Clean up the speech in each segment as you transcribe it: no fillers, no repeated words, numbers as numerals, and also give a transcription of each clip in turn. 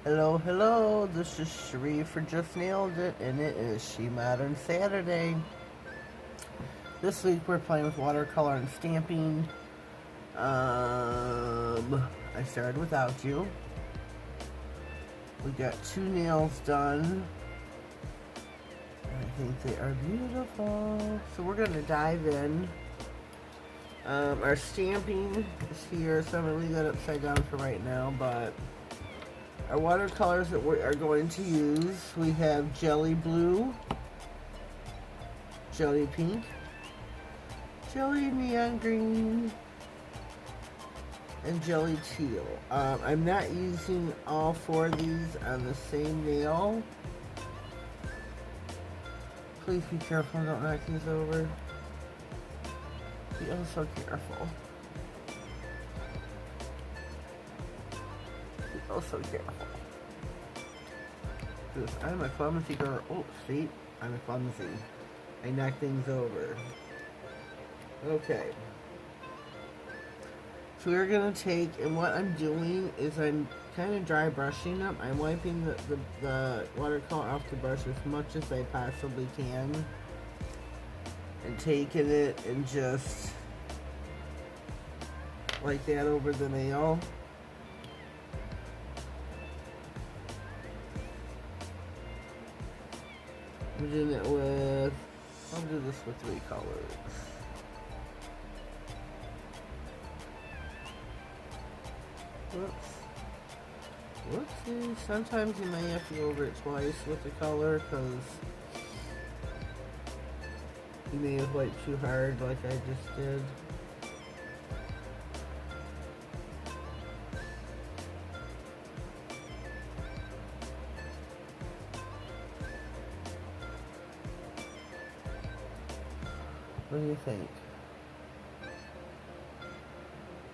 Hello, hello, this is Cherie for Just Nailed It, and it is SheModern Saturday. This week we're playing with watercolor and stamping. I started without you. We got 2 nails done. I think they are beautiful. So we're going to dive in. Our stamping is here, so I'm going to leave that upside down for right now, but our watercolors that we are going to use, we have Jelly Blue, Jelly Pink, Jelly Neon Green, and Jelly Teal. I'm not using all 4 of these on the same nail. Please be careful, don't knock these over. Be oh so careful. Be oh so careful. Because I'm a clumsy girl. Oh, see? I'm a clumsy. I knock things over. Okay. So we're going to take, and what I'm doing is I'm kind of dry brushing them. I'm wiping the watercolor off the brush as much as I possibly can. And taking it and just like that over the nail. I'm doing it with, I'll do this with 3 colors. Whoops. Whoopsie. Sometimes you may have to go over it twice with the color because you may have wiped too hard like I just did. What do you think?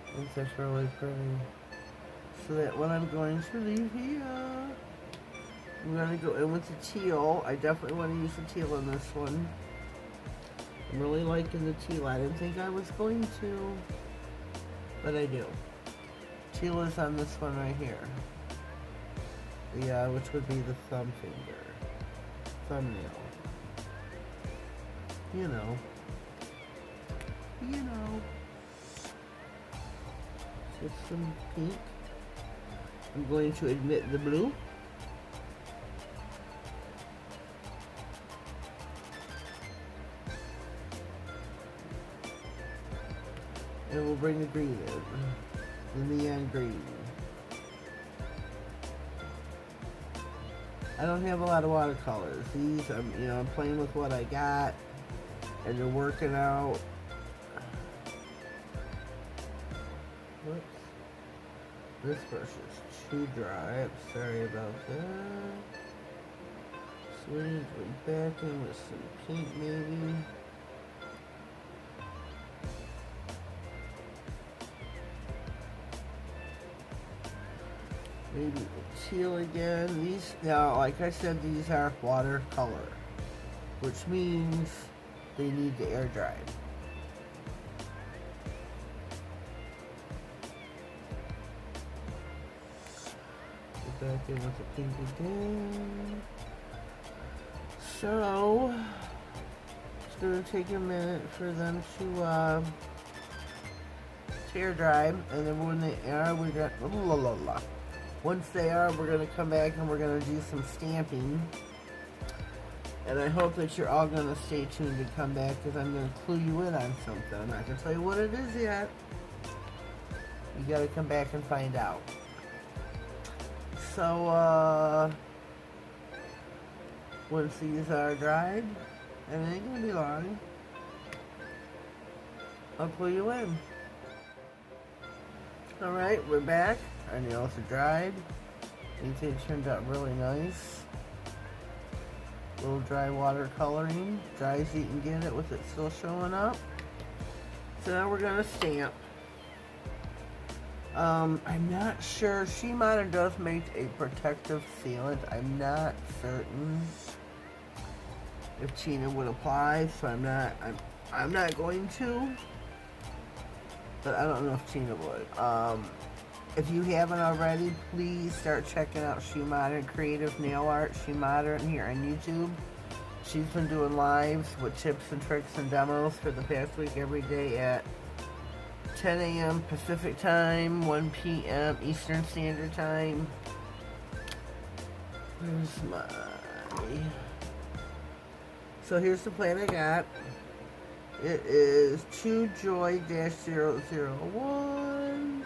I think that's really pretty. So that what I'm going to leave here, I'm going to go in with the teal. I definitely want to use the teal in this one. I'm really liking the teal. I didn't think I was going to, but I do. Teal is on this one right here. Yeah, which would be the thumb finger. Thumbnail. You know. You know. Just some pink. I'm going to admit the blue. And we'll bring the green in. The neon green. I don't have a lot of watercolors. These, I'm playing with what I got, and they're working out. Whoops. This brush is too dry. I'm sorry about that. So we need to go back in with some pink maybe. Maybe teal again. These, now, like I said, these are watercolor, which means they need to air dry. Go back in with the pink again. So, it's going to take a minute for them to air dry, and then when they are, we got Once they are, we're going to come back and we're going to do some stamping. And I hope that you're all going to stay tuned and come back because I'm going to clue you in on something. I'm not going to tell you what it is yet. You got to come back and find out. So, once these are dried, and it ain't going to be long, I'll clue you in. Alright, we're back. Our nails are dried. They turned out really nice. A little dry watercoloring. Dry as you can get it with it still showing up. So now we're going to stamp. I'm not sure. SheModern does make a protective sealant. I'm not certain if Tina would apply, so I'm not going to. but I don't know if Tina would. If you haven't already, please start checking out SheModern Creative Nail Art, SheModern here on YouTube. She's been doing lives with tips and tricks and demos for the past week every day at 10 a.m. Pacific Time, 1 p.m. Eastern Standard Time. Where's my... So here's the plan I got. It is 2joy-001.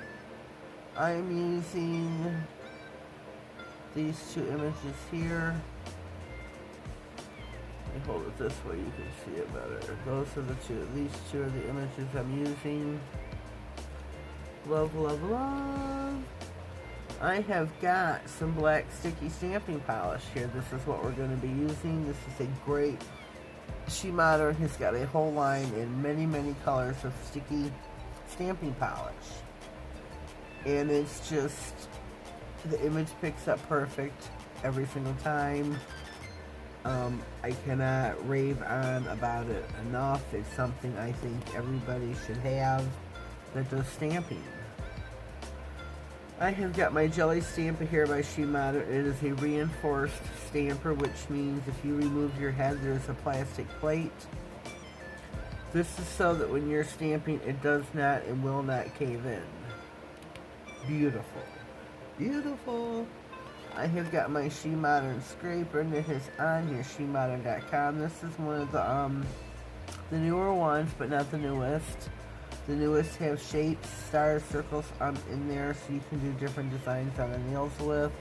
I'm using these two images here. Let me hold it this way, you can see it better. Those are the two. These two are the images I'm using. Love, love, love. I have got some black sticky stamping polish here. This is what we're going to be using. This is a great SheModern has got a whole line in many, many colors of sticky stamping polish. And it's just, the image picks up perfect every single time. I cannot rave on about it enough. It's something I think everybody should have that does stamping. I have got my jelly stamper here by SheModern. It is a reinforced stamper, which means if you remove your head, there's a plastic plate. This is so that when you're stamping, it does not and will not cave in. Beautiful. Beautiful. I have got my SheModern scraper, and it is on here, SheModern.com. This is one of the newer ones, but not the newest. The newest have shapes, stars, circles in there, so you can do different designs on the nails with.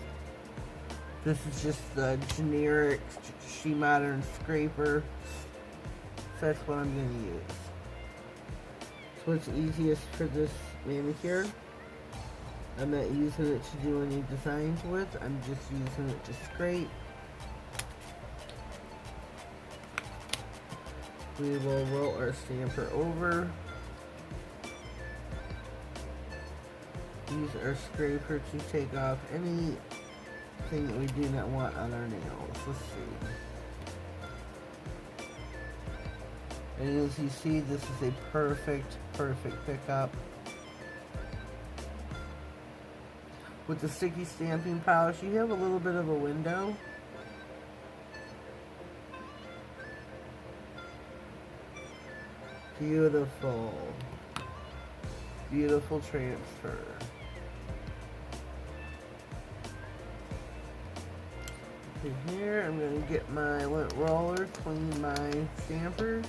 This is just the generic SheModern scraper. So that's what I'm going to use. So it's easiest for this manicure. I'm not using it to do any designs with. I'm just using it to scrape. We will roll our stamper over. Use our scraper to take off anything that we do not want on our nails. Let's see. And as you see, this is a perfect pickup. With the sticky stamping polish, you have a little bit of a window. Beautiful. Beautiful transfer. Here, I'm going to get my lint roller, clean my stamper.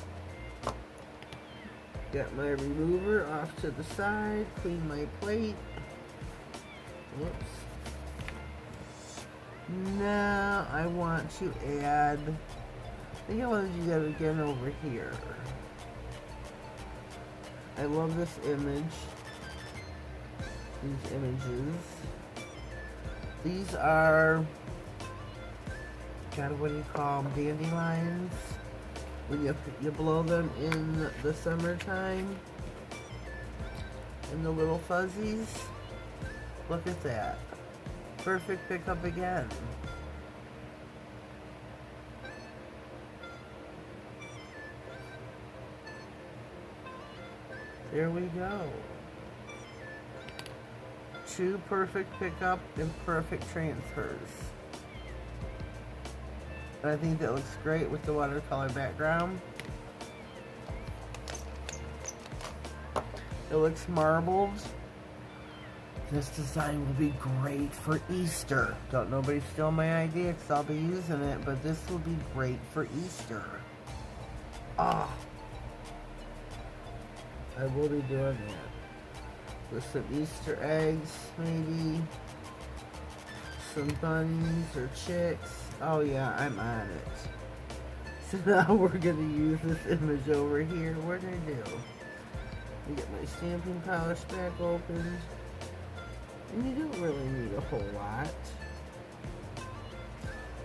Got my remover off to the side, clean my plate. Whoops. Now I want to add, I think I want to do that again over here. I love this image. These images. These are, God, what do you call them? Dandelions. When you blow them in the summertime. And the little fuzzies. Look at that. Perfect pickup again. There we go. Two perfect pickup and perfect transfers. And I think that looks great with the watercolor background. It looks marbled. This design will be great for Easter. Don't nobody steal my idea because I'll be using it, but this will be great for Easter. Ah. I will be doing that. With some Easter eggs, maybe. Some bunnies or chicks. Oh yeah, I'm on it. So now we're going to use this image over here. What did I do? I get my stamping polish back open. And you don't really need a whole lot.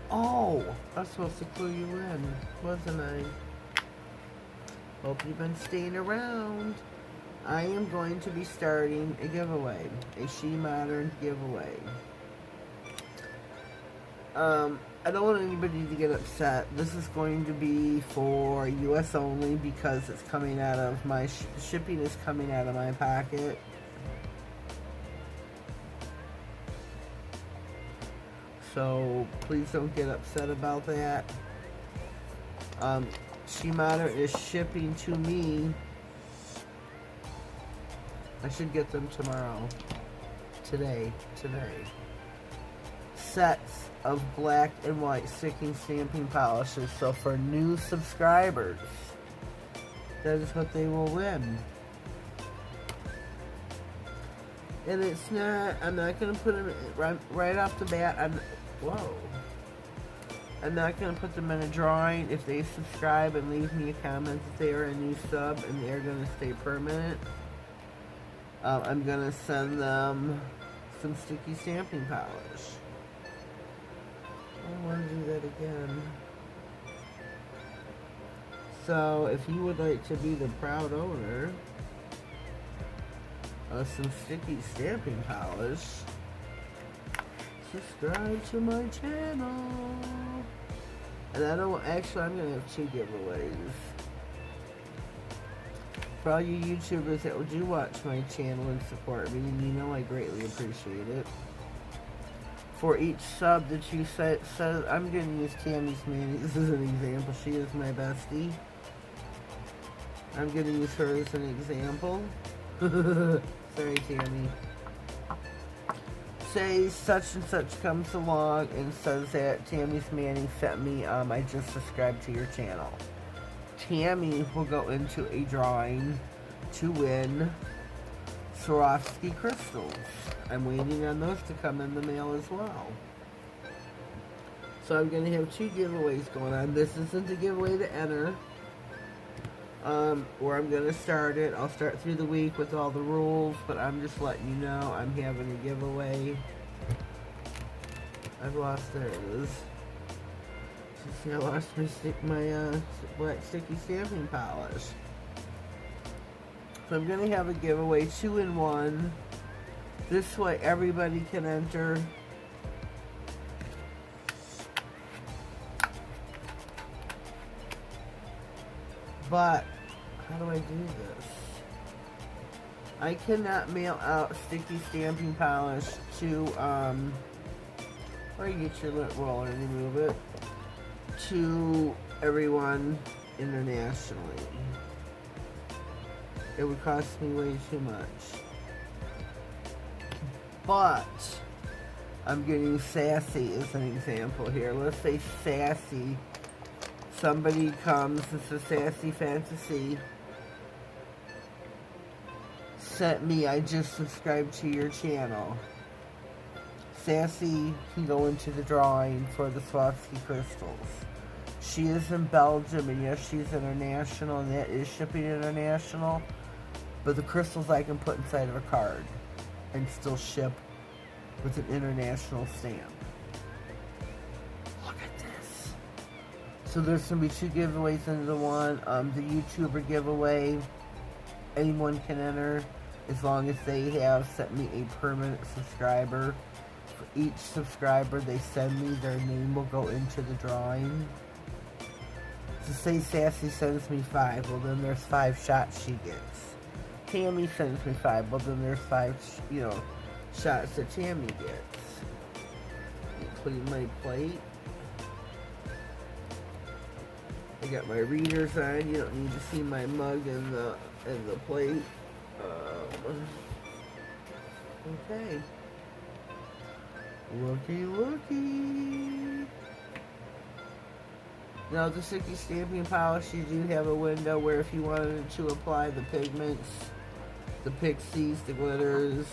Oh, I was supposed to clue you in, wasn't I? Hope you've been staying around. I am going to be starting a giveaway. A SheModern giveaway. I don't want anybody to get upset. This is going to be for US only because it's coming out of my shipping is coming out of my pocket. So please don't get upset about that. SheModern is shipping to me. I should get them tomorrow. Today. Sets of black and white sticking stamping polishes. So for new subscribers, that is what they will win. And it's not, I'm not going to put them right off the bat. I'm not going to put them in a drawing. If they subscribe and leave me a comment that they are a new sub and they're going to stay permanent, I'm going to send them some sticky stamping polish. I want to do that again. So if you would like to be the proud owner of some sticky stamping polish, subscribe to my channel. And I don't, actually I'm going to have 2 giveaways. For all you YouTubers that do watch my channel and support me, and you know I greatly appreciate it. For each sub that you said, I'm going to use Tammy's man. This is an example. She is my bestie. I'm going to use her as an example. Sorry, Tammy. Say such and such comes along and says that Tammy's Manning sent me, I just subscribed to your channel. Tammy will go into a drawing to win Swarovski crystals. I'm waiting on those to come in the mail as well. So I'm going to have 2 giveaways going on. This isn't a giveaway to enter. Where I'm going to start it. I'll start through the week with all the rules, but I'm just letting you know I'm having a giveaway. I've lost, there it is. See, I lost my black sticky stamping polish. So I'm going to have a giveaway 2 in 1. This way everybody can enter. But how do I do this? I cannot mail out sticky stamping polish to or you get your lint roller and remove it, to everyone internationally. It would cost me way too much. But I'm getting Sassy as an example here. Let's say Sassy. Somebody comes, it's a Sassy Fantasy, sent me, I just subscribed to your channel. Sassy can go into the drawing for the Swarovski crystals. She is in Belgium, and yes, she's international, and that is shipping international. But the crystals I can put inside of a card and still ship with an international stamp. Look at this. So there's going to be 2 giveaways into one. The YouTuber giveaway, anyone can enter as long as they have sent me a permanent subscriber. For each subscriber they send me, their name will go into the drawing. So say Sassy sends me 5, well then there's 5 shots she gets. Tammy sends me 5, well then there's 5, shots that Tammy gets. Clean my plate. I got my readers on. You don't need to see my mug and the plate. Okay. Looky. Now the sticky stamping polish, you do have a window where if you wanted to apply the pigments, the pixies, the glitters,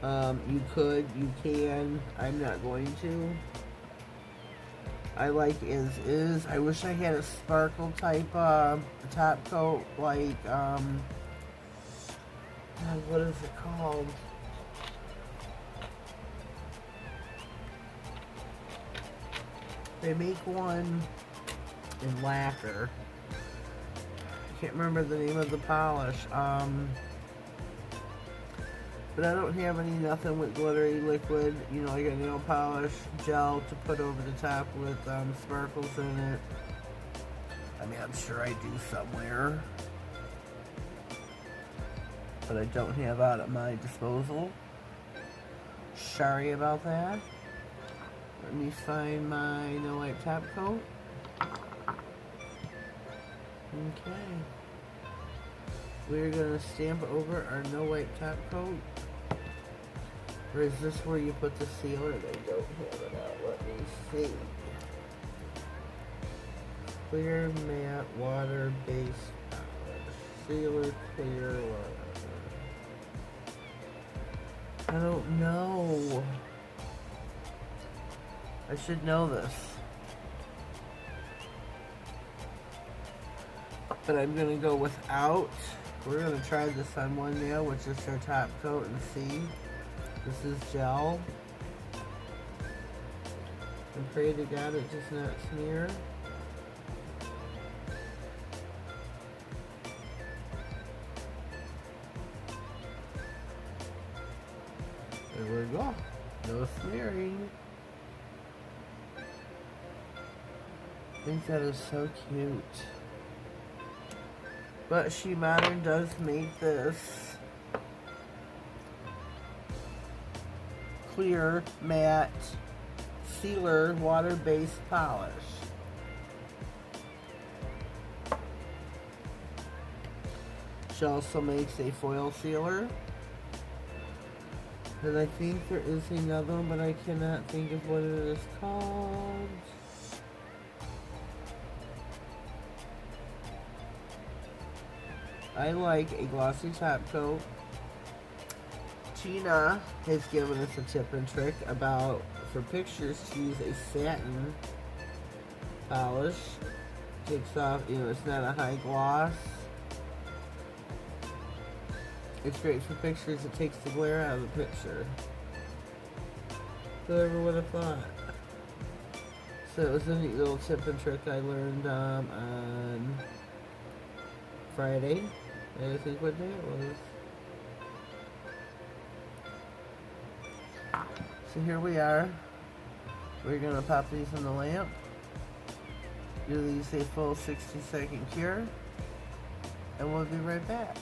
you could, you can. I'm not going to. I like as is. I wish I had a sparkle type top coat, like God, what is it called? They make one in lacquer. I can't remember the name of the polish. But I don't have nothing with glittery liquid, you know, like a nail polish gel to put over the top with sparkles in it. I mean, I'm sure I do somewhere, but I don't have that at my disposal. Sorry about that. Let me find my no wipe top coat. Okay. We're gonna stamp over our no wipe top coat. Or is this where you put the sealer? They don't have it out. Let me see. Clear matte water based polish. Sealer clear water. I don't know. I should know this. But I'm gonna go without. We're gonna try this on one nail, which is our top coat, and see. This is gel. And pray to God it does not smear. There we go. No smearing. I think that is so cute. But SheModern does make this clear matte sealer water-based polish. She also makes a foil sealer. And I think there is another one, but I cannot think of what it is called. I like a glossy top coat. Tina has given us a tip and trick about, for pictures, to use a satin polish. Takes off, you know, it's not a high gloss. It's great for pictures. It takes the glare out of the picture. Whoever would have thought? So it was a neat little tip and trick I learned on Friday. I think what day it was. So here we are. We're going to pop these in the lamp. Do these a full 60-second cure. And we'll be right back.